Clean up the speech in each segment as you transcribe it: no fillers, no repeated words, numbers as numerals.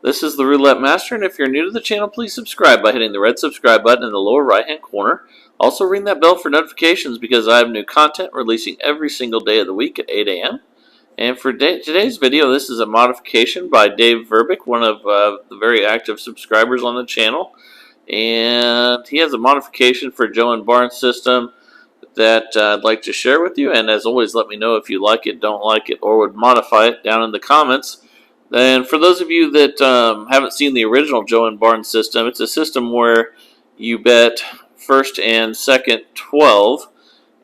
This is the Roulette Master, and if you're new to the channel, please subscribe by hitting the red subscribe button in the lower right-hand corner. Also ring that bell for notifications because I have new content releasing every single day of the week at 8 a.m. And for today's video, this is a modification by Dave Verbick, one of the very active subscribers on the channel. And he has a modification for Joe N Barnes system that I'd like to share with you. And as always, let me know if you like it, don't like it, or would modify it down in the comments. And for those of you that haven't seen the original Joe N Barnes system, it's a system where you bet first and second 12,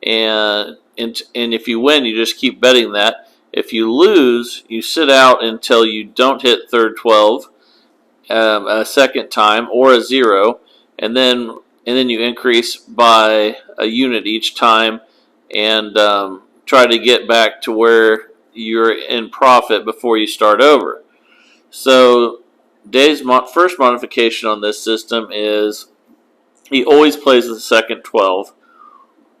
and if you win, you just keep betting that. If you lose, you sit out until you don't hit third 12 a second time or a 0, and then you increase by a unit each time and try to get back to where you're in profit before you start over. So Dave's first modification on this system is he always plays the second 12,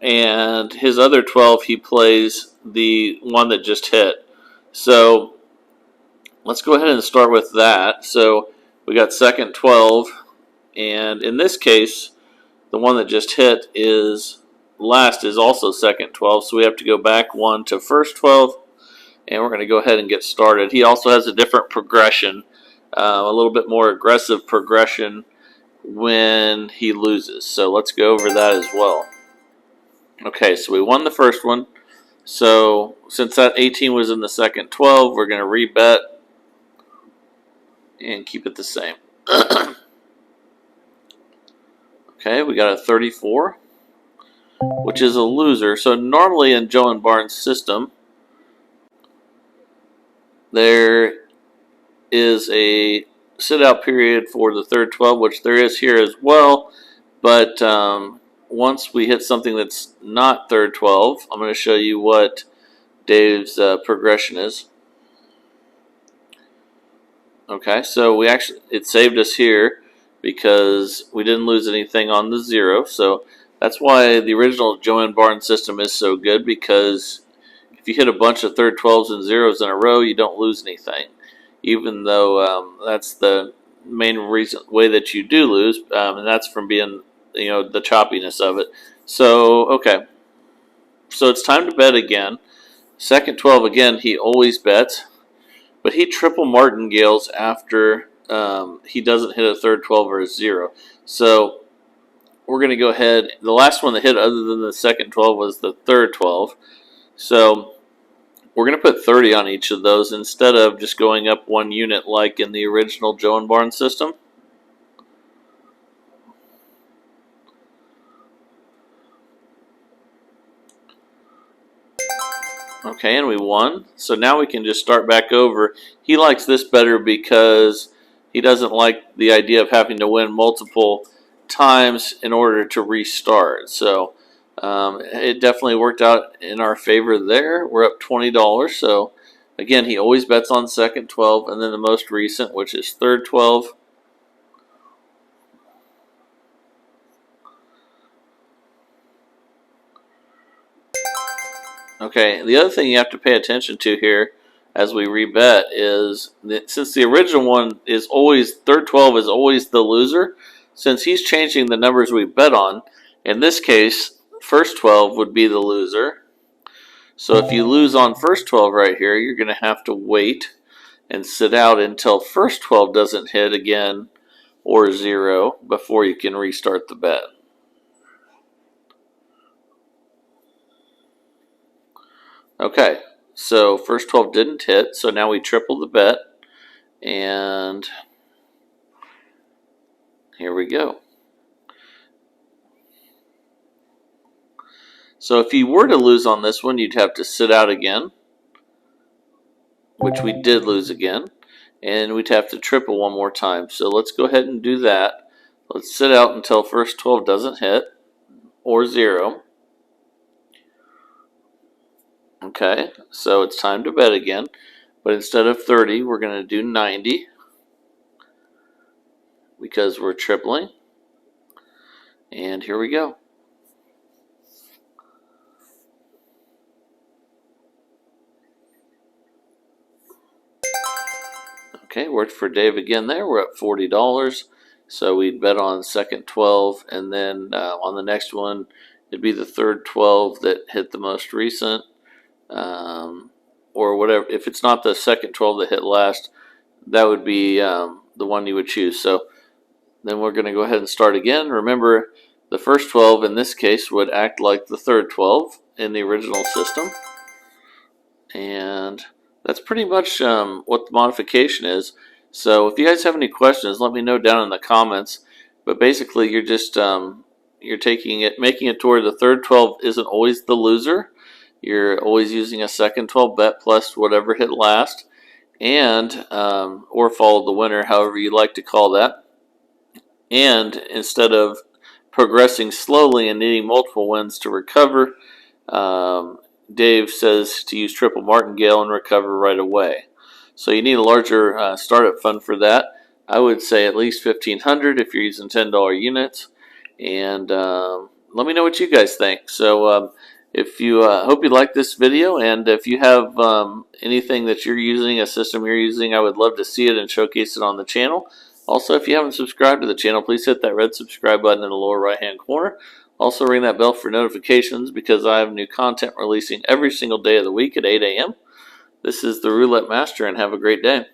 and his other 12 he plays the one that just hit. So let's go ahead and start with that. So we got second 12, and in this case the one that just hit is also second 12, so we have to go back one to first 12, and we're going to go ahead and get started. He also has a different progression, a little bit more aggressive progression when he loses, so let's go over that as well. Okay, so we won the first one, so since that 18 was in the second 12, we're going to rebet and keep it the same. Okay, we got a 34, which is a loser. So normally in Joe N Barnes' system, there is a sit-out period for the third 12, which there is here as well. But once we hit something that's not third 12, I'm going to show you what Dave's progression is. Okay, so it saved us here because we didn't lose anything on the 0. So that's why the original Joe N Barnes system is so good, because if you hit a bunch of third 12s and 0s in a row, you don't lose anything, even though that's the main way that you do lose, and that's from being, the choppiness of it. So, okay, so it's time to bet again. Second 12 again, he always bets, but he triple martingales after he doesn't hit a third 12 or a 0. So we're going to go ahead. The last one that hit other than the second 12 was the third 12. So we're going to put 30 on each of those instead of just going up one unit like in the original Joe N Barnes system. Okay, and we won. So now we can just start back over. He likes this better because he doesn't like the idea of having to win multiple times in order to restart. So it definitely worked out in our favor there. We're up $20. So again, he always bets on second 12 and then the most recent, which is third 12. Okay, the other thing you have to pay attention to here as we rebet is that since the original one is always, third 12 is always the loser, since he's changing the numbers we bet on, in this case, first 12 would be the loser. So if you lose on first 12 right here, you're going to have to wait and sit out until first 12 doesn't hit again or 0 before you can restart the bet. Okay, so first 12 didn't hit, so now we triple the bet, and here we go. So if you were to lose on this one, you'd have to sit out again, which we did lose again, and we'd have to triple one more time. So let's go ahead and do that. Let's sit out until first 12 doesn't hit or 0. Okay, so it's time to bet again, but instead of 30, we're going to do 90 because we're tripling. And here we go. Okay, worked for Dave again there. We're at $40. So we'd bet on second 12, and then on the next one, it'd be the third 12 that hit the most recent, or whatever. If it's not the second 12 that hit last, that would be the one you would choose. So then we're going to go ahead and start again. Remember, the first 12 in this case would act like the third 12 in the original system. And that's pretty much what the modification is. So if you guys have any questions, let me know down in the comments. But basically, you're just you're taking it, making it to where the third 12 isn't always the loser. You're always using a second 12 bet plus whatever hit last, and or follow the winner, however you like to call that. And instead of progressing slowly and needing multiple wins to recover, Dave says to use triple martingale and recover right away. So you need a larger startup fund for that. I would say at least $1,500 if you're using $10 units. And let me know what you guys think. So if you hope you like this video, and if you have anything that you're using, a system you're using, I would love to see it and showcase it on the channel. Also, if you haven't subscribed to the channel, please hit that red subscribe button in the lower right hand corner. Also ring that bell for notifications because I have new content releasing every single day of the week at 8 a.m. This is the Roulette Master, and have a great day.